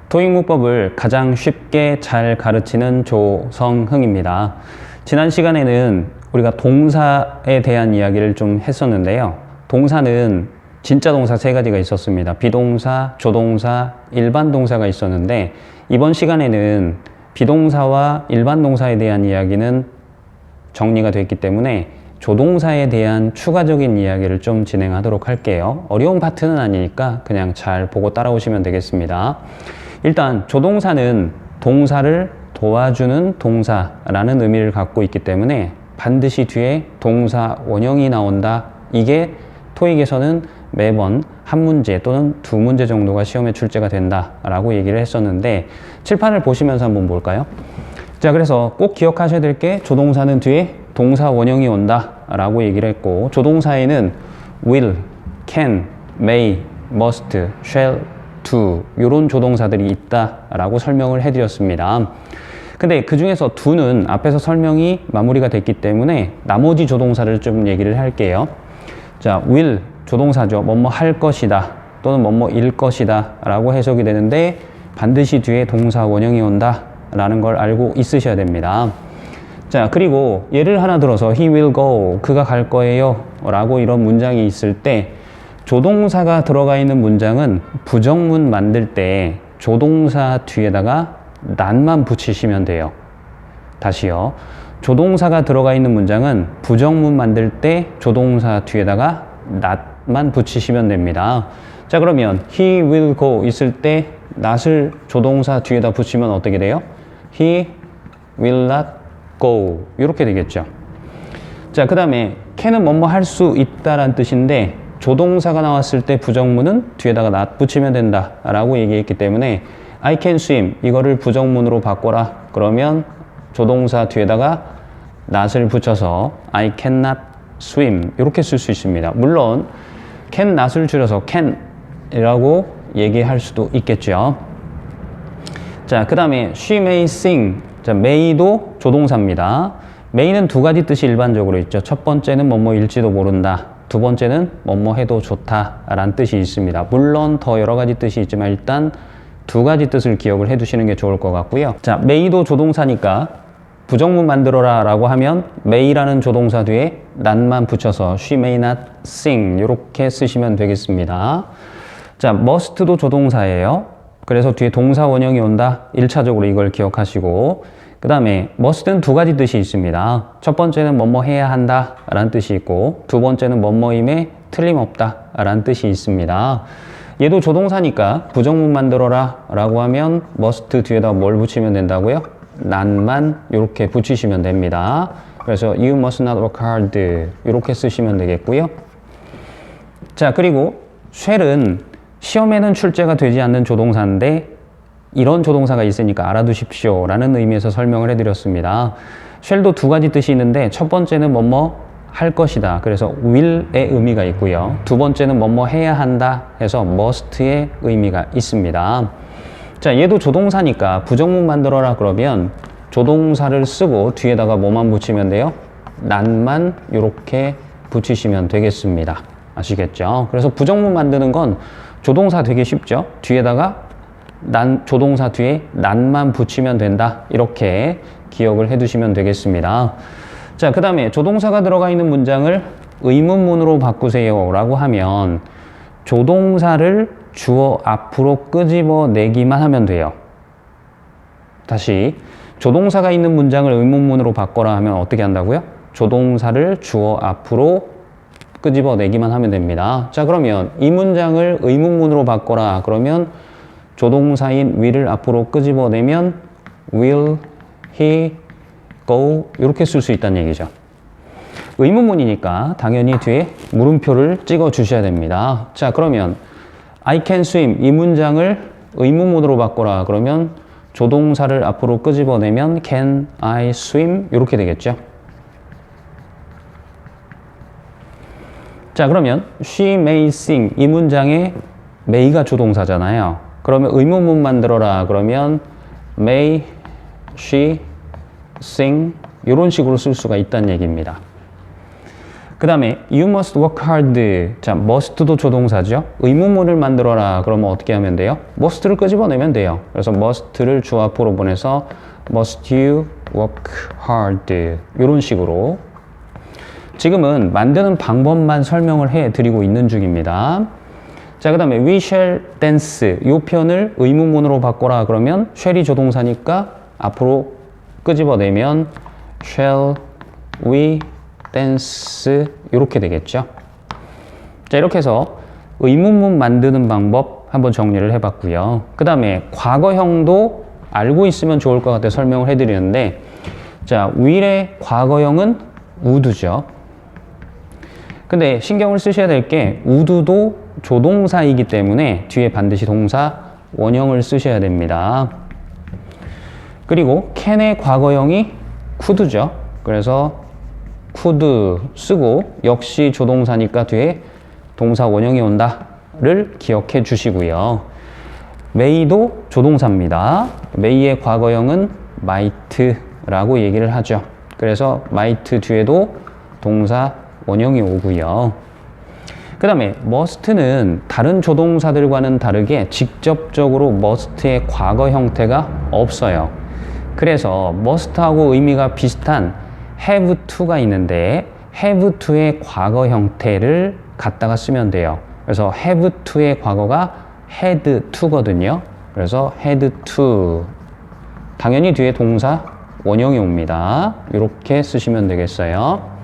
토익 문법을 가장 쉽게 잘 가르치는 조성흥입니다. 지난 시간에는 우리가 동사에 대한 이야기를 좀 했었는데요. 동사는 진짜 동사 세 가지가 있었습니다. 비동사, 조동사, 일반 동사가 있었는데 이번 시간에는 비동사와 일반 동사에 대한 이야기는 정리가 됐기 때문에 조동사에 대한 추가적인 이야기를 좀 진행하도록 할게요. 어려운 파트는 아니니까 그냥 잘 보고 따라오시면 되겠습니다. 일단 조동사는 동사를 도와주는 동사라는 의미를 갖고 있기 때문에 반드시 뒤에 동사 원형이 나온다. 이게 토익에서는 매번 한 문제 또는 두 문제 정도가 시험에 출제가 된다라고 얘기를 했었는데 칠판을 보시면서 한번 볼까요? 자, 그래서 꼭 기억하셔야 될 게 조동사는 뒤에 동사 원형이 온다 라고 얘기를 했고, 조동사에는 will, can, may, must, shall, do 이런 조동사들이 있다 라고 설명을 해드렸습니다. 근데 그 중에서 do는 앞에서 설명이 마무리가 됐기 때문에 나머지 조동사를 좀 얘기를 할게요. 자, will 조동사죠. 뭐뭐 할 것이다 또는 뭐뭐일 것이다 라고 해석이 되는데 반드시 뒤에 동사 원형이 온다 라는 걸 알고 있으셔야 됩니다. 자, 그리고 예를 하나 들어서 he will go, 그가 갈 거예요 라고 이런 문장이 있을 때 조동사가 들어가 있는 문장은 부정문 만들 때 조동사 뒤에다가 not만 붙이시면 돼요. 다시요. 조동사가 들어가 있는 문장은 부정문 만들 때 조동사 뒤에다가 not만 붙이시면 됩니다. 자, 그러면 he will go 있을 때 not을 조동사 뒤에다 붙이면 어떻게 돼요? he will not go 이렇게 되겠죠. 자, 그 다음에 can은 뭐뭐 할 수 있다란 뜻인데 조동사가 나왔을 때 부정문은 뒤에다가 not 붙이면 된다 라고 얘기했기 때문에 I can swim 이거를 부정문으로 바꿔라 그러면 조동사 뒤에다가 not을 붙여서 I cannot swim 이렇게 쓸 수 있습니다. 물론 can not을 줄여서 can 이라고 얘기할 수도 있겠죠. 자, 그 다음에 she may sing. 자, may도 조동사입니다. may는 두 가지 뜻이 일반적으로 있죠. 첫 번째는 뭐뭐일지도 모른다. 두 번째는 뭐뭐 해도 좋다 라는 뜻이 있습니다. 물론 더 여러 가지 뜻이 있지만 일단 두 가지 뜻을 기억을 해 두시는 게 좋을 것 같고요. 자, may도 조동사니까 부정문 만들어라 라고 하면 may라는 조동사 뒤에 not만 붙여서 she may not sing 이렇게 쓰시면 되겠습니다. 자, must도 조동사예요. 그래서 뒤에 동사 원형이 온다. 1차적으로 이걸 기억하시고, 그 다음에 must는 두 가지 뜻이 있습니다. 첫 번째는 뭐뭐 해야 한다 라는 뜻이 있고, 두 번째는 뭐뭐임에 틀림없다 라는 뜻이 있습니다. 얘도 조동사니까 부정문 만들어라 라고 하면 must 뒤에다 뭘 붙이면 된다고요? not만 이렇게 붙이시면 됩니다. 그래서 you must not work hard 이렇게 쓰시면 되겠고요. 자, 그리고 shall은 시험에는 출제가 되지 않는 조동사인데 이런 조동사가 있으니까 알아두십시오 라는 의미에서 설명을 해드렸습니다. shall도 두 가지 뜻이 있는데 첫 번째는 뭐뭐 할 것이다. 그래서 will의 의미가 있고요. 두 번째는 뭐뭐 해야 한다 해서 must의 의미가 있습니다. 자, 얘도 조동사니까 부정문 만들어라 그러면 조동사를 쓰고 뒤에다가 뭐만 붙이면 돼요? not만 이렇게 붙이시면 되겠습니다. 아시겠죠? 그래서 부정문 만드는 건 조동사 되게 쉽죠? 뒤에다가 조동사 뒤에 not만 붙이면 된다. 이렇게 기억을 해 두시면 되겠습니다. 자, 그 다음에 조동사가 들어가 있는 문장을 의문문으로 바꾸세요 라고 하면 조동사를 주어 앞으로 끄집어내기만 하면 돼요. 다시 조동사가 있는 문장을 의문문으로 바꿔라 하면 어떻게 한다고요? 조동사를 주어 앞으로 끄집어내기만 하면 됩니다. 자, 그러면 이 문장을 의문문으로 바꿔라 그러면 조동사인 will을 앞으로 끄집어내면 will he go 이렇게 쓸 수 있다는 얘기죠. 의문문이니까 당연히 뒤에 물음표를 찍어 주셔야 됩니다. 자, 그러면 I can swim 이 문장을 의문문으로 바꿔라 그러면 조동사를 앞으로 끄집어내면 can I swim 이렇게 되겠죠. 자, 그러면 she may sing 이 문장에 may가 조동사잖아요. 그러면 의문문 만들어라 그러면 may she sing 이런 식으로 쓸 수가 있다는 얘기입니다. 그 다음에 you must work hard. 자, must도 조동사죠. 의문문을 만들어라. 그러면 어떻게 하면 돼요? must를 끄집어내면 돼요. 그래서 must를 주 앞으로 보내서 must you work hard. 이런 식으로. 지금은 만드는 방법만 설명을 해드리고 있는 중입니다. 자, 그 다음에 we shall dance. 이 표현을 의문문으로 바꿔라. 그러면 shall이 조동사니까 앞으로 끄집어내면 shall we dance 이렇게 되겠죠. 자, 이렇게 해서 의문문 만드는 방법 한번 정리를 해봤고요. 그 다음에 과거형도 알고 있으면 좋을 것 같아 설명을 해드리는데, 자, will의 과거형은 would죠. 근데 신경을 쓰셔야 될 게 would도 조동사이기 때문에 뒤에 반드시 동사 원형을 쓰셔야 됩니다. 그리고 can의 과거형이 could죠. 그래서 could 쓰고 역시 조동사니까 뒤에 동사 원형이 온다를 기억해 주시고요. may도 조동사입니다. may의 과거형은 might라고 얘기를 하죠. 그래서 might 뒤에도 동사 원형이 오고요. 그 다음에 must는 다른 조동사들과는 다르게 직접적으로 must의 과거 형태가 없어요. 그래서 must하고 의미가 비슷한 have to가 있는데 have to의 과거 형태를 갖다가 쓰면 돼요. 그래서 have to의 과거가 had to거든요. 그래서 had to. 당연히 뒤에 동사 원형이 옵니다. 이렇게 쓰시면 되겠어요.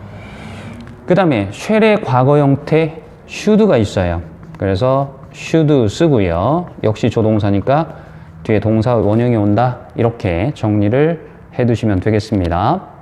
그 다음에 shall의 과거 형태 should가 있어요. 그래서 should 쓰고요. 역시 조동사니까 뒤에 동사 원형이 온다. 이렇게 정리를 해 두시면 되겠습니다.